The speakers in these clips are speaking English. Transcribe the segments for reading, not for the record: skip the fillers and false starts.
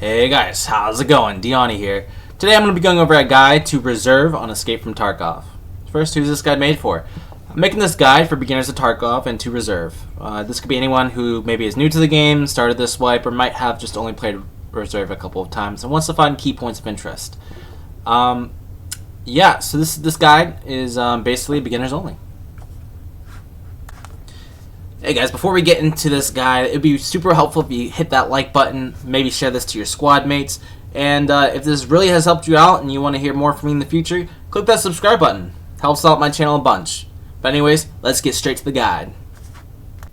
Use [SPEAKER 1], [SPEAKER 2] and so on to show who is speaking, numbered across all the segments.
[SPEAKER 1] Hey guys, how's it going? Diani here. Today I'm going to be going over a guide to Reserve on Escape from Tarkov. First, who's this guide made for? I'm making this guide for beginners of Tarkov and to Reserve. This could be anyone who maybe is new to the game, started this wipe, or might have just only played Reserve a couple of times and wants to find key points of interest. So this guide is basically beginners only. Hey guys, before we get into this guide, it would be super helpful if you hit that like button, maybe share this to your squad mates, and if this really has helped you out and you want to hear more from me in the future, click that subscribe button. Helps out my channel a bunch. But anyways, let's get straight to the guide.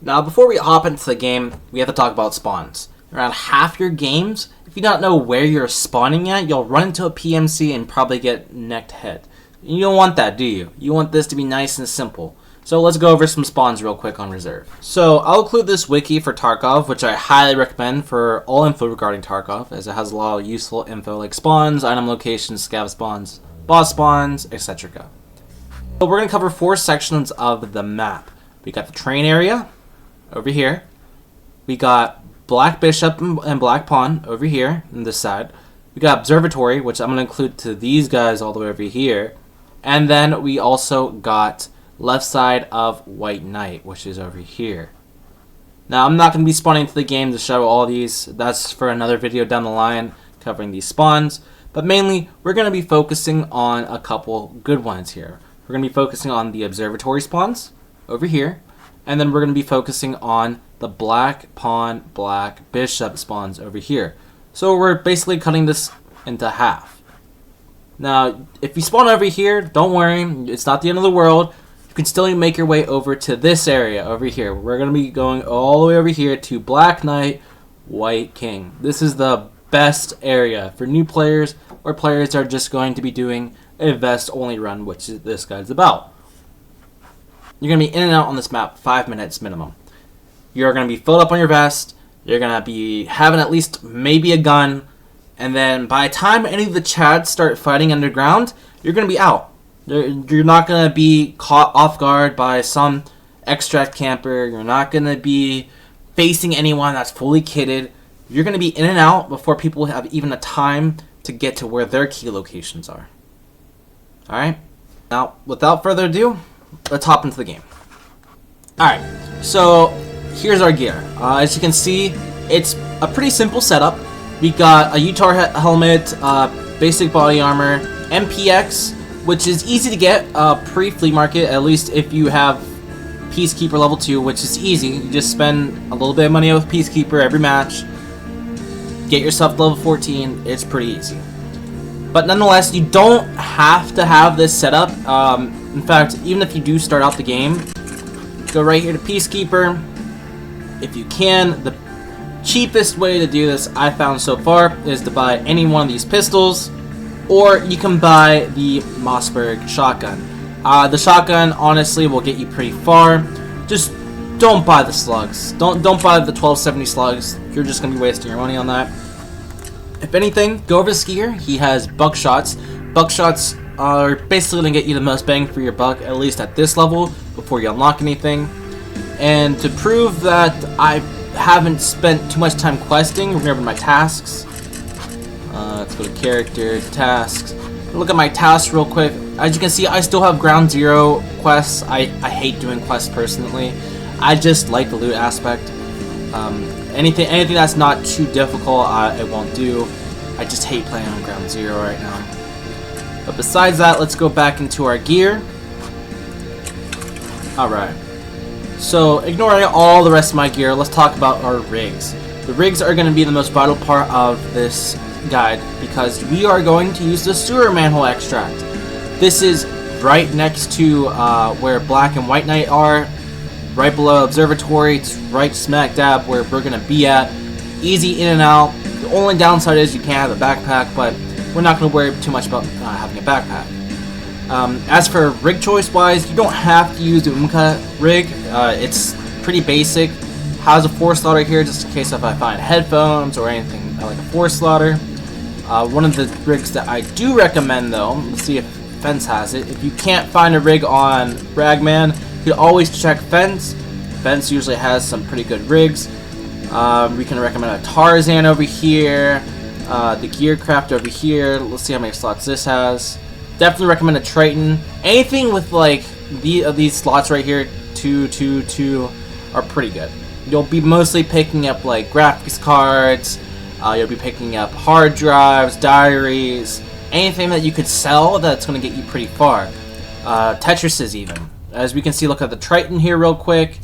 [SPEAKER 1] Now before we hop into the game, we have to talk about spawns. Around half your games, if you don't know where you're spawning at, you'll run into a PMC and probably get necked head. You don't want that, do you? You want this to be nice and simple. So let's go over some spawns real quick on Reserve. So I'll include this wiki for Tarkov, which I highly recommend for all info regarding Tarkov, as it has a lot of useful info like spawns, item locations, scav spawns, boss spawns, etc. So we're going to cover 4 sections of the map. We got the train area over here. We got Black Bishop and Black Pawn over here on this side. We got Observatory, which I'm going to include to these guys all the way over here. And then we also got left side of White Knight, which is over here. Now I'm not going to be spawning into the game to show all these. That's for another video down the line covering these spawns. But mainly we're going to be focusing on a couple good ones here. We're going to be focusing on the Observatory spawns over here. And then we're going to be focusing on the Black Pawn, Black Bishop spawns over here. So we're basically cutting this into half. Now if you spawn over here, don't worry, it's not the end of the world. You can still make your way over to this area over here. We're going to be going all the way over here to Black Knight, White King. This is the best area for new players or players that are just going to be doing a vest only run, which this guide's about. You're going to be in and out on this map 5 minutes minimum. You're going to be filled up on your vest. You're going to be having at least maybe a gun. And then by the time any of the chads start fighting underground, you're going to be out. You're not going to be caught off guard by some extract camper. You're not going to be facing anyone that's fully kitted. You're going to be in and out before people have even a time to get to where their key locations are. Alright? Now, without further ado, let's hop into the game. Alright, so here's our gear. As you can see, it's a pretty simple setup. We got a UTAR helmet, basic body armor, MPX, which is easy to get pre-flea market, at least if you have Peacekeeper level 2, which is easy. You just spend a little bit of money with Peacekeeper every match, get yourself to level 14, it's pretty easy. But nonetheless, you don't have to have this setup. In fact, even if you do start out the game, go right here to Peacekeeper. If you can, the cheapest way to do this I found so far is to buy any one of these pistols, or you can buy the Mossberg shotgun. The shotgun honestly will get you pretty far. Just don't buy the slugs. Don't buy the 1270 slugs. You're just gonna be wasting your money on that. If anything, go over to Skier. He has buckshots. Buckshots are basically gonna get you the most bang for your buck, at least at this level, before you unlock anything. And to prove that I haven't spent too much time questing, we're gonna go over my tasks. Let's go to character, tasks. Look at my tasks real quick. As you can see, I still have ground 0 quests. I hate doing quests personally. I just like the loot aspect. Anything that's not too difficult, I won't do. I just hate playing on ground 0 right now. But besides that, let's go back into our gear. Alright. So, ignoring all the rest of my gear, let's talk about our rigs. The rigs are going to be the most vital part of this guide because we are going to use the sewer manhole extract. This is right next to where Black and White Knight are, right below Observatory. It's right smack dab where we're going to be at. Easy in and out. The only downside is you can't have a backpack, but we're not going to worry too much about having a backpack. As for rig choice wise, you don't have to use the Umka rig. It's pretty basic. Has a 4-slaughter here just in case if I find headphones or anything like a 4-slaughter. One of the rigs that I do recommend though, let's see if Fence has it. If you can't find a rig on Ragman, you can always check Fence. Fence usually has some pretty good rigs. We can recommend a Tarzan over here. The gear craft over here. Let's see how many slots this has. Definitely recommend a Triton. Anything with like these slots right here, 2, 2, 2, are pretty good. You'll be mostly picking up like graphics cards. You'll be picking up hard drives, diaries, anything that you could sell that's going to get you pretty far. Tetrises even. As we can see, look at the Triton here real quick.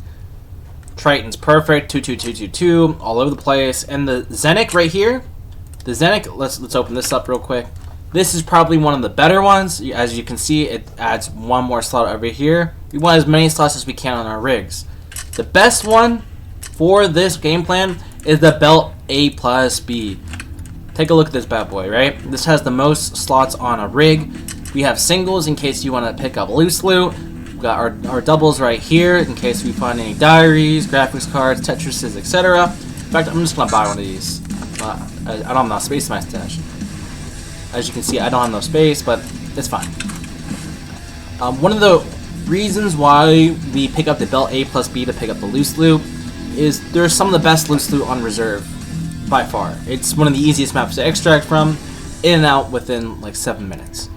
[SPEAKER 1] Triton's perfect, 2, 2, 2, 2, 2, all over the place. And the Zenic right here, the Zenic, let's open this up real quick. This is probably one of the better ones. As you can see, it adds one more slot over here. We want as many slots as we can on our rigs. The best one for this game plan is the Belt A plus B. Take a look at this bad boy, right? This has the most slots on a rig. We have singles in case you want to pick up loose loot. We've got our doubles right here in case we find any diaries, graphics cards, Tetrises, etc. In fact, I'm just going to buy one of these. I don't have enough space in my stash. As you can see, I don't have no space, but it's fine. One of the reasons why we pick up the Belt A plus B to pick up the loose loot is there's some of the best loose loot on reserve by far. It's one of the easiest maps to extract from, in and out within like 7 minutes.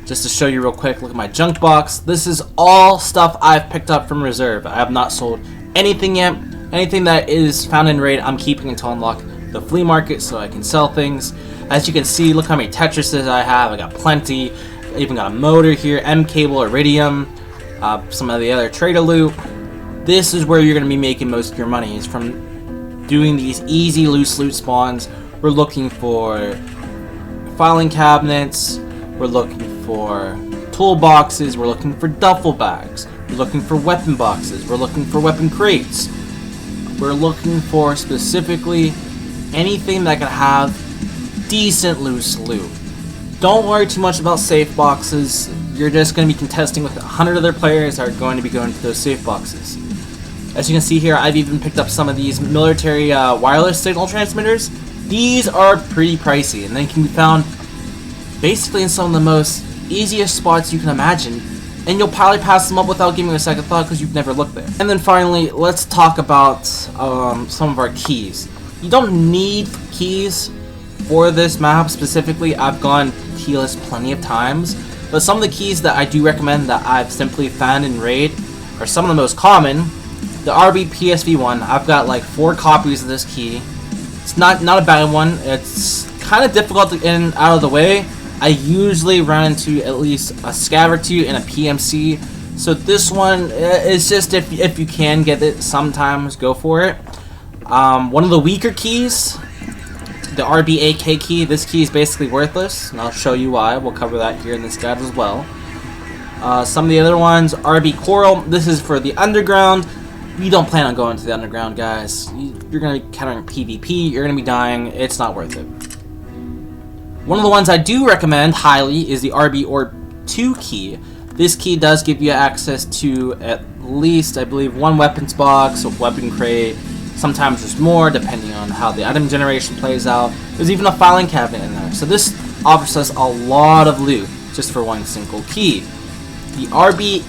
[SPEAKER 1] Just to show you real quick, look at my junk box. This is all stuff I've picked up from reserve. I have not sold anything yet. Anything that is found in raid, I'm keeping until I unlock the flea market so I can sell things. As you can see, look how many Tetrises I have. I got plenty. I even got a motor here, M cable, iridium, some of the other trader loot. This is where you're going to be making most of your money, is from doing these easy loose loot spawns. We're looking for filing cabinets, we're looking for toolboxes, we're looking for duffel bags, we're looking for weapon boxes, we're looking for weapon crates. We're looking for specifically anything that can have decent loose loot. Don't worry too much about safe boxes. You're just going to be contesting with 100 other players that are going to be going to those safe boxes. As you can see here, I've even picked up some of these military wireless signal transmitters. These are pretty pricey, and they can be found basically in some of the most easiest spots you can imagine, and you'll probably pass them up without giving a second thought because you've never looked there. And then finally, let's talk about some of our keys. You don't need keys for this map specifically. I've gone keyless plenty of times, but some of the keys that I do recommend that I've simply found in raid are some of the most common. The RB PSV1, I've got like 4 copies of this key. It's not a bad one. It's kind of difficult to get in out of the way. I usually run into at least a scav or 2 and a PMC, so this one is just if you can get it, sometimes go for it. One of the weaker keys, the RBAK key. This key is basically worthless, and I'll show you why. We'll cover that here in this guide as well. Some of the other ones, RB Coral. This is for the underground. We don't plan on going to the underground, guys. You're going to be countering PvP. You're going to be dying. It's not worth it. One of the ones I do recommend highly is the RB Orb 2 key. This key does give you access to at least, I believe, 1 weapons box, a weapon crate. Sometimes there's more, depending on how the item generation plays out. There's even a filing cabinet in there. So this offers us a lot of loot just for 1 single key. The RB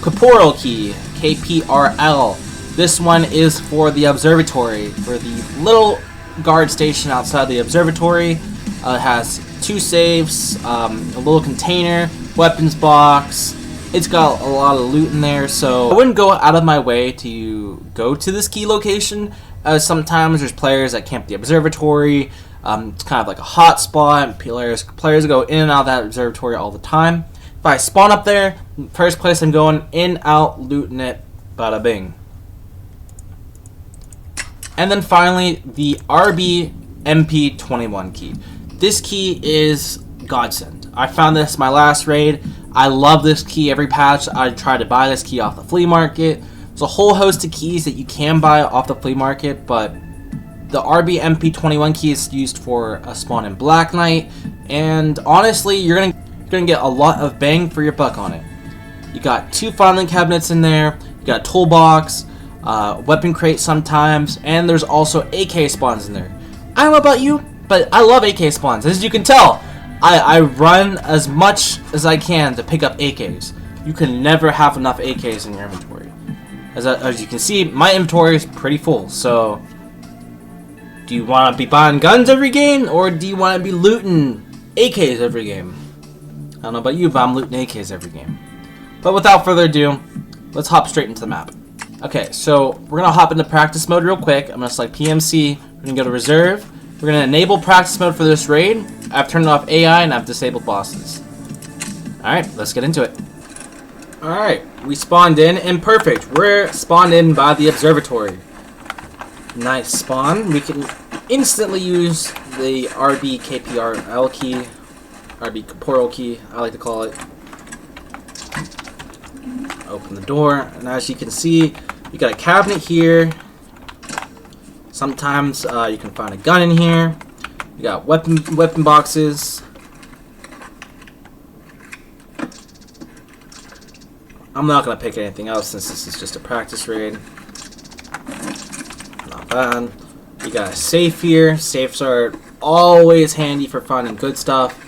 [SPEAKER 1] Corporal key, KPRL. This one is for the observatory, for the little guard station outside the observatory. It has 2 safes, a little container, weapons box. It's got a lot of loot in there, so I wouldn't go out of my way to go to this key location, as sometimes there's players that camp the observatory. It's kind of like a hot spot. Players go in and out of that observatory all the time. If I spawn up there, first place I'm going, in, out, looting it, bada bing. And then finally, the RB MP21 key. This key is godsend. I found this my last raid. I love this key. Every patch I try to buy this key off the flea market. There's a whole host of keys that you can buy off the flea market, but the RB MP21 key is used for a spawn in Black Knight, and honestly, you're gonna get a lot of bang for your buck on it. You got 2 filing cabinets in there. You got a toolbox, weapon crate sometimes, and there's also AK spawns in there. I don't know about you, but I love AK spawns. As you can tell, I run as much as I can to pick up AKs. You can never have enough AKs in your inventory. As you can see, my inventory is pretty full, so Do you want to be buying guns every game, or do you want to be looting AKs every game? I don't know about you, but I'm looting AKs every game. But without further ado, let's hop straight into the map. Okay, so we're going to hop into practice mode real quick. I'm going to select PMC. We're going to go to reserve. We're going to enable practice mode for this raid. I've turned off AI and I've disabled bosses. Alright, let's get into it. Alright, we spawned in and perfect. We're spawned in by the observatory. Nice spawn. We can instantly use the RBKPRL key. RB portal key, I like to call it. Open the door, and as you can see, you got a cabinet here. Sometimes you can find a gun in here. You got weapon boxes. I'm not gonna pick anything else since this is just a practice raid. Not bad. You got a safe here. Safes are always handy for finding good stuff.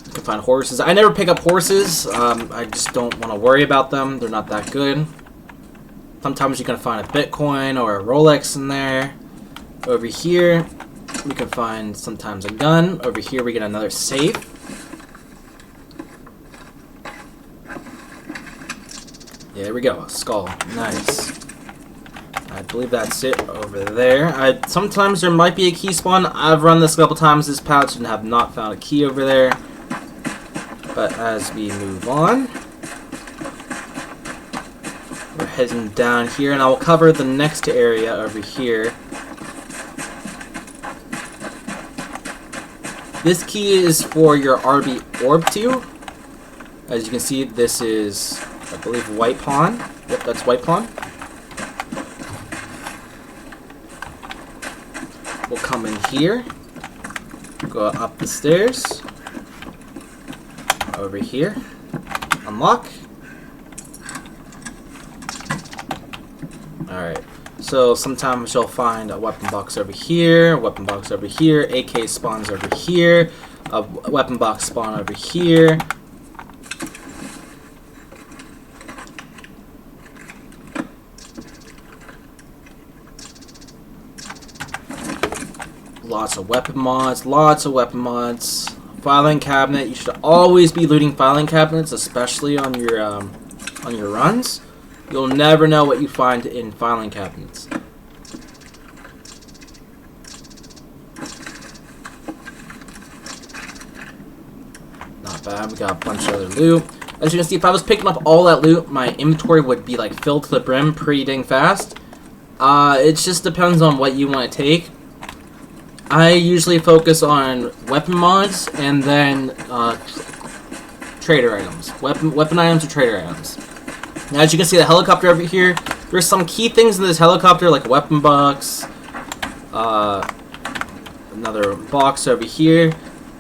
[SPEAKER 1] You can find horses. I never pick up horses. I just don't want to worry about them. They're not that good. Sometimes you can find a Bitcoin or a Rolex in there. Over here, we can find sometimes a gun. Over here, we get another safe. Yeah, there we go. Skull. Nice. I believe that's it over there. Sometimes there might be a key spawn. I've run this a couple times this patch and have not found a key over there. But as we move on, we're heading down here, and I will cover the next area over here. This key is for your RB Orb 2. As you can see, this is, I believe, White Pawn. Yep, that's White Pawn. We'll come in here, go up the stairs, over here, unlock. Alright, so sometimes you'll find a weapon box over here, a weapon box over here, AK spawns over here, a weapon box spawn over here. Lots of weapon mods, lots of weapon mods. Filing cabinet, you should always be looting filing cabinets, especially on your runs. You'll never know what you find in filing cabinets. Not bad, we got a bunch of other loot. As you can see, if I was picking up all that loot, my inventory would be like filled to the brim pretty dang fast. It just depends on what you want to take. I usually focus on weapon mods and then trader items. Weapon items or trader items. Now, as you can see, the helicopter over here, there's some key things in this helicopter, like a weapon box, another box over here.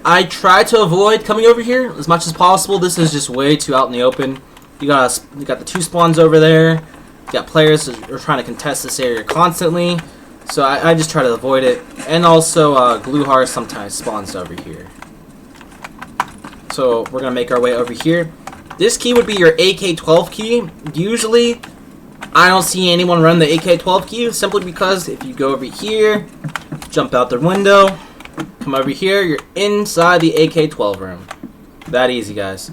[SPEAKER 1] I try to avoid coming over here as much as possible. This is just way too out in the open. You got the two spawns over there. You got players who are trying to contest this area constantly. So I just try to avoid it. And also, Gluhar sometimes spawns over here. So we're going to make our way over here. This key would be your AK-12 key. Usually, I don't see anyone run the AK-12 key, simply because if you go over here, jump out the window, come over here, you're inside the AK-12 room. That easy, guys.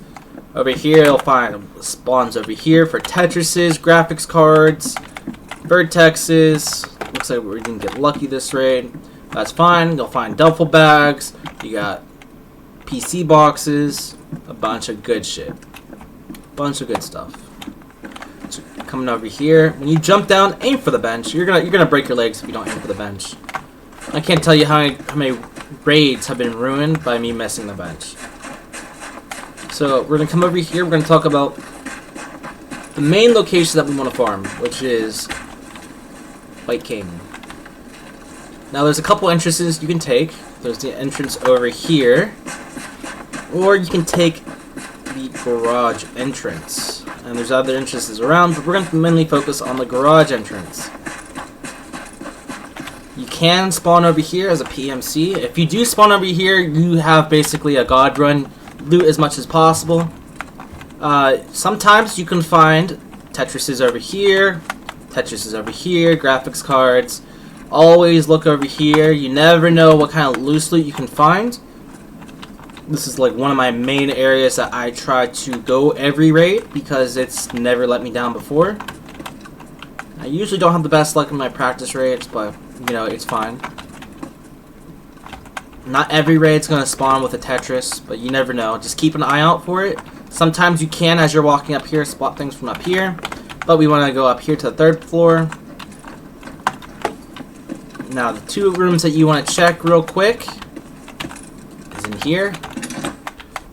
[SPEAKER 1] Over here, you'll find spawns over here for Tetrises, graphics cards, vertexes. Looks like we didn't get lucky this raid. That's fine. You'll find duffel bags. You got PC boxes. A bunch of good shit. Bunch of good stuff. So coming over here, when you jump down, aim for the bench. You're gonna break your legs if you don't aim for the bench. I can't tell you how many raids have been ruined by me missing the bench. So we're gonna come over here. We're gonna talk about the main location that we want to farm, which is White Canyon. Now there's a couple entrances you can take. There's the entrance over here, or you can take the garage entrance. And there's other entrances around, but we're going to mainly focus on the garage entrance. You can spawn over here as a PMC. If you do spawn over here, you have basically a god run. Loot as much as possible. Sometimes you can find Tetrises over here, graphics cards. Always look over here. You never know what kind of loose loot you can find. This is like one of my main areas that I try to go every raid because it's never let me down before. I usually don't have the best luck in my practice raids, but you know, it's fine. Not every raid's gonna spawn with a Tetris, but you never know. Just keep an eye out for it. Sometimes you can, as you're walking up here, spot things from up here, but we want to go up here to the 3rd floor. Now, the 2 rooms that you want to check real quick is in here.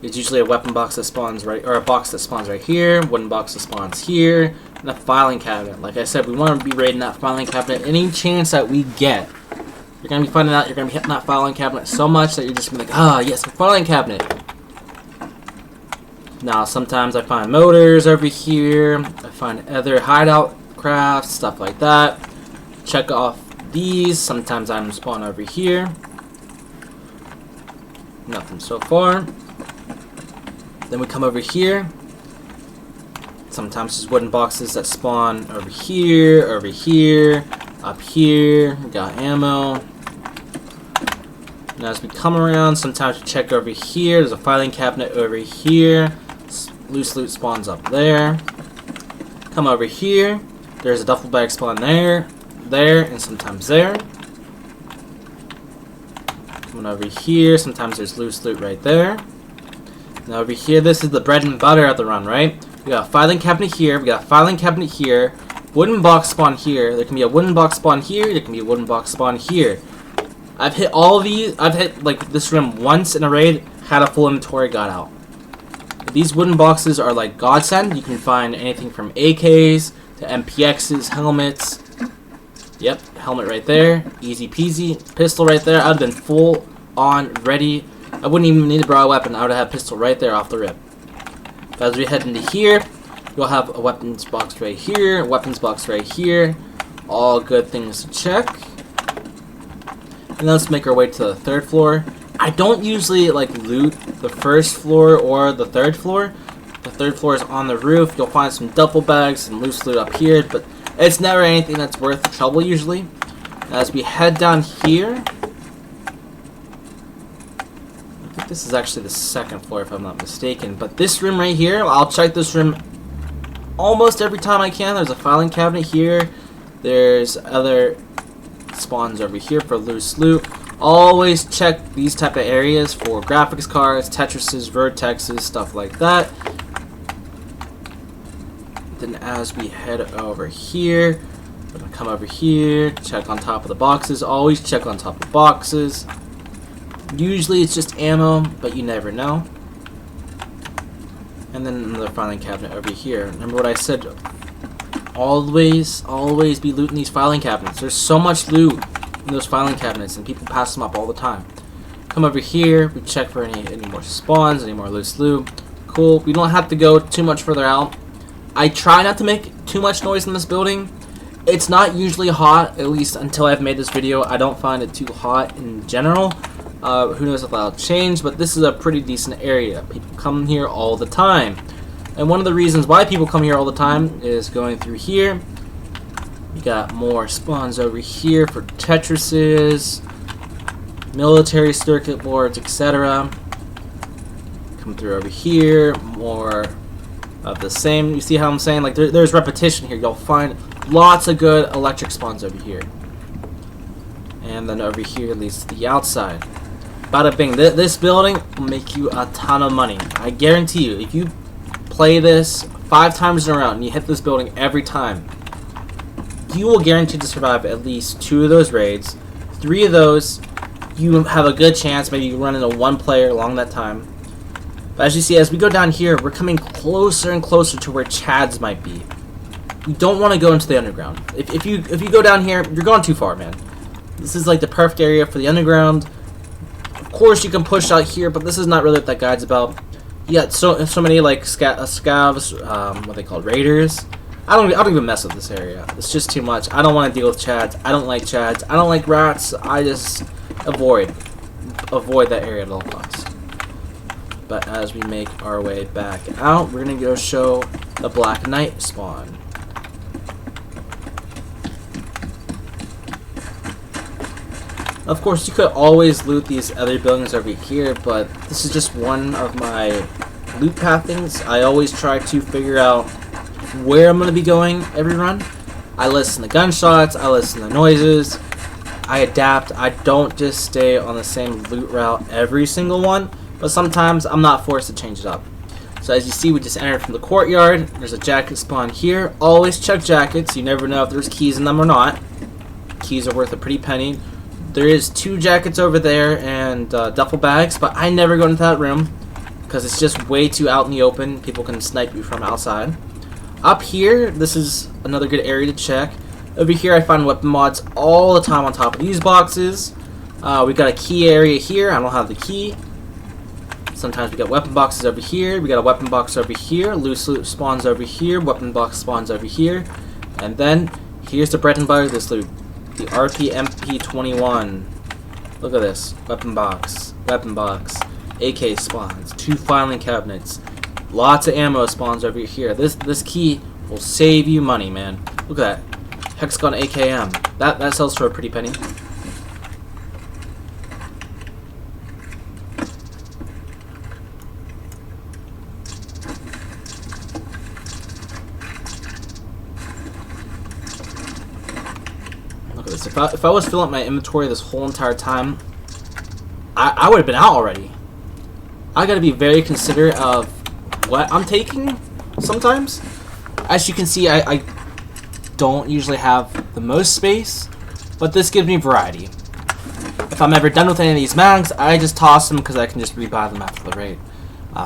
[SPEAKER 1] It's usually a weapon box that spawns right, or a box that spawns right here, wooden box that spawns here, and a filing cabinet. Like I said, we want to be raiding that filing cabinet any chance that we get. You're going to be finding out you're going to be hitting that filing cabinet so much that you're just going to be like, ah, yes, a filing cabinet. Now, sometimes I find motors over here, I find other hideout crafts, stuff like that. Check off these. Sometimes I'm spawn over here. Nothing so far. Then we come over here. Sometimes there's wooden boxes that spawn over here, up here. We got ammo. And as we come around, sometimes we check over here. There's a filing cabinet over here. Loose loot spawns up there. Come over here. There's a duffel bag spawn there, and sometimes there. Coming over here, sometimes there's loose loot right there. Now over here, this is the bread and butter of the run, right? We got a filing cabinet here, we got a filing cabinet here, wooden box spawn here, there can be a wooden box spawn here, there can be a wooden box spawn here. I've hit all of these, I've hit like this room once in a raid, had a full inventory, got out. These wooden boxes are like godsend. You can find anything from AKs to MPXs, helmets. Yep, helmet right there, easy peasy. Pistol right there, I'd have been full on ready. I wouldn't even need to borrow a weapon, I would have a pistol right there off the rip. But as we head into here, you'll have a weapons box right here, a weapons box right here. All good things to check. And let's make our way to the 3rd floor. I don't usually like loot the 1st floor or the 3rd floor. The 3rd floor is on the roof. You'll find some duffel bags and loose loot up here, but it's never anything that's worth the trouble usually. As we head down here, I think this is actually the 2nd floor if I'm not mistaken, but this room right here, I'll check this room almost every time I can. There's a filing cabinet here. There's other spawns over here for loose loot. Always check these type of areas for graphics cards, Tetrises, vertexes, stuff like that. Then as we head over here, we're gonna come over here, check on top of the boxes. Always check on top of boxes. Usually it's just ammo, but you never know. And then another filing cabinet over here. Remember what I said? Always be looting these filing cabinets. There's so much loot in those filing cabinets, and people pass them up all the time. Come over here. We check for any more spawns, any more loose loot. Cool. We don't have to go too much further out. I try not to make too much noise in this building. It's not usually hot, at least until I've made this video. I don't find it too hot in general. Who knows if that'll change, but this is a pretty decent area. People come here all the time. And one of the reasons why people come here all the time is going through here. We got more spawns over here for Tetrises, military circuit boards, etc. Come through over here, more of the same. You see how I'm saying? Like there's repetition here. You'll find lots of good electric spawns over here. And then over here leads to the outside. Bada bing. This building will make you a ton of money. I guarantee you, if you play this 5 times in a row and you hit this building every time, you will guarantee to survive at least 2 of those raids. 3 of those, you have a good chance. Maybe you run into 1 player along that time. But as you see, as we go down here, we're coming closer and closer to where Chads might be. You don't want to go into the underground. If you go down here, you're going too far, man. This is like the perfect area for the underground. Of course, you can push out here, but this is not really what that guide's about. You got so many like scavs, what they call raiders. I don't even mess with this area. It's just too much. I don't want to deal with Chads. I don't like Chads. I don't like rats. I just avoid that area at all costs. But as we make our way back out, we're gonna go show the Black Knight spawn. Of course, you could always loot these other buildings over here, but this is just one of my loot pathings. I always try to figure out where I'm going to be going every run. I listen to gunshots, I listen to noises, I adapt. I don't just stay on the same loot route every single one, but sometimes I'm not forced to change it up. So as you see, we just entered from the courtyard. There's a jacket spawn here. Always check jackets. You never know if there's keys in them or not. Keys are worth a pretty penny. There is 2 jackets over there and duffel bags, but I never go into that room because it's just way too out in the open. People can snipe you from outside. Up here, this is another good area to check. Over here, I find weapon mods all the time on top of these boxes. We got a key area here. I don't have the key. Sometimes we got weapon boxes over here. We got a weapon box over here. Loose loot spawns over here. Weapon box spawns over here. And then here's the bread and butter of this loot. The RPMP21. Look at this. Weapon box. Weapon box. AK spawns. 2 filing cabinets. Lots of ammo spawns over here. This key will save you money, man. Look at that. Hexagon AKM. That sells for a pretty penny. Look at this. If I was filling up my inventory this whole entire time, I would have been out already. I gotta be very considerate of what I'm taking sometimes. As you can see, I don't usually have the most space, but this gives me variety. If I'm ever done with any of these mags, I just toss them because I can just rebuy them after the raid.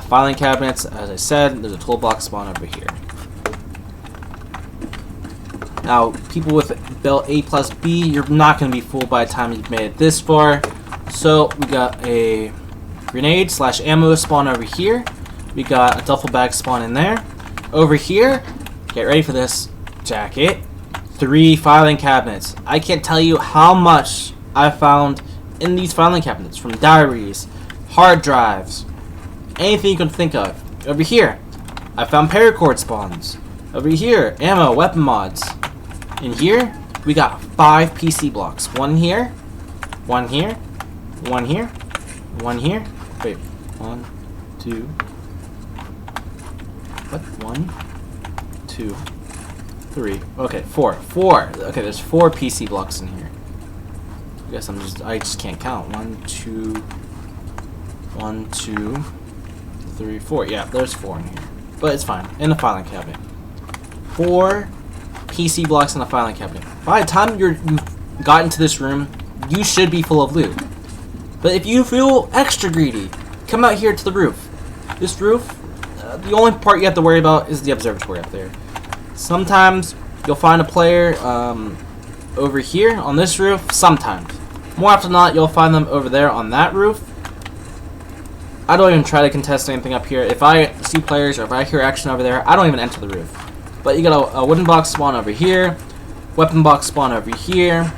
[SPEAKER 1] Filing cabinets, as I said, there's a toolbox spawn over here. Now, people with belt A+B, you're not going to be fooled by the time you've made it this far. So, we got a grenade / ammo spawn over here. We got a duffel bag spawn in there. Over here, get ready for this jacket. 3 filing cabinets. I can't tell you how much I found in these filing cabinets, from diaries, hard drives, anything you can think of. Over here, I found paracord spawns. Over here, ammo, weapon mods. In here, we got 5 PC blocks. 1 here, 1 here, 1 here, 1 here. Wait, 1, 2. What? 1, 2, 3. Okay, 4. 4. Okay, there's 4 PC blocks in here. I guess I just can't count. 1, 2, 1, 2, 3, 4. Yeah, there's 4 in here. But it's fine. In the filing cabinet. 4 PC blocks in the filing cabinet. By the time you've gotten to this room, you should be full of loot. But if you feel extra greedy, come out here to the roof. This roof, the only part you have to worry about is the observatory up there. Sometimes you'll find a player over here on this roof. Sometimes. More often than not, you'll find them over there on that roof. I don't even try to contest anything up here. If I see players or if I hear action over there, I don't even enter the roof. But you got a wooden box spawn over here, weapon box spawn over here,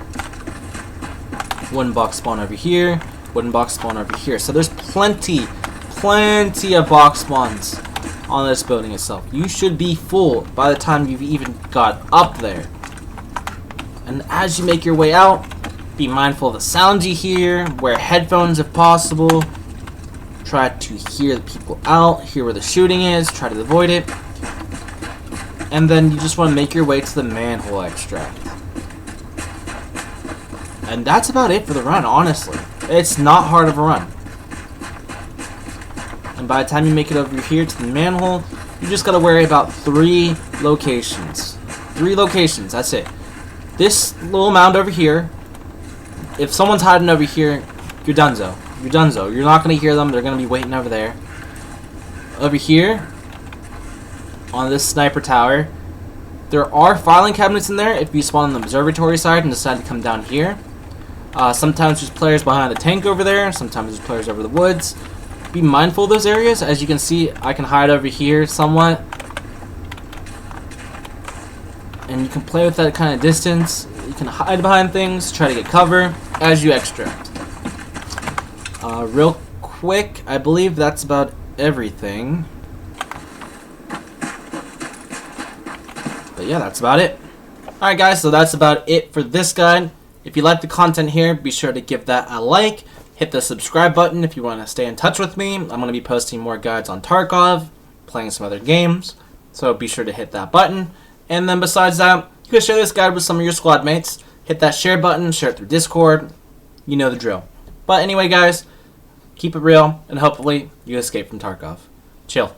[SPEAKER 1] wooden box spawn over here, wooden box spawn over here. So there's plenty of box spawns on this building itself. You should be full by the time you've even got up there. And as you make your way out, be mindful of the sounds you hear, wear headphones if possible, try to hear the people out, hear where the shooting is, try to avoid it. And then you just want to make your way to the manhole extract. And that's about it for the run, honestly. It's not hard of a run. And by the time you make it over here to the manhole, you just gotta worry about 3 locations. 3 locations, that's it. This little mound over here, if someone's hiding over here, you're donezo. You're donezo. You're not gonna hear them, they're gonna be waiting over there. Over here, on this sniper tower, there are filing cabinets in there if you spawn on the observatory side and decide to come down here. Sometimes there's players behind the tank over there, sometimes there's players over the woods. Be mindful of those areas. As you can see, I can hide over here somewhat. And you can play with that kind of distance. You can hide behind things, try to get cover as you extract. Real quick, I believe that's about everything. But yeah, that's about it. Alright guys, so that's about it for this guide. If you like the content here, be sure to give that a like. Hit the subscribe button if you want to stay in touch with me. I'm going to be posting more guides on Tarkov, playing some other games, so be sure to hit that button. And then besides that, you can share this guide with some of your squad mates. Hit that share button, share it through Discord. You know the drill. But anyway, guys, keep it real, and hopefully you escape from Tarkov. Chill.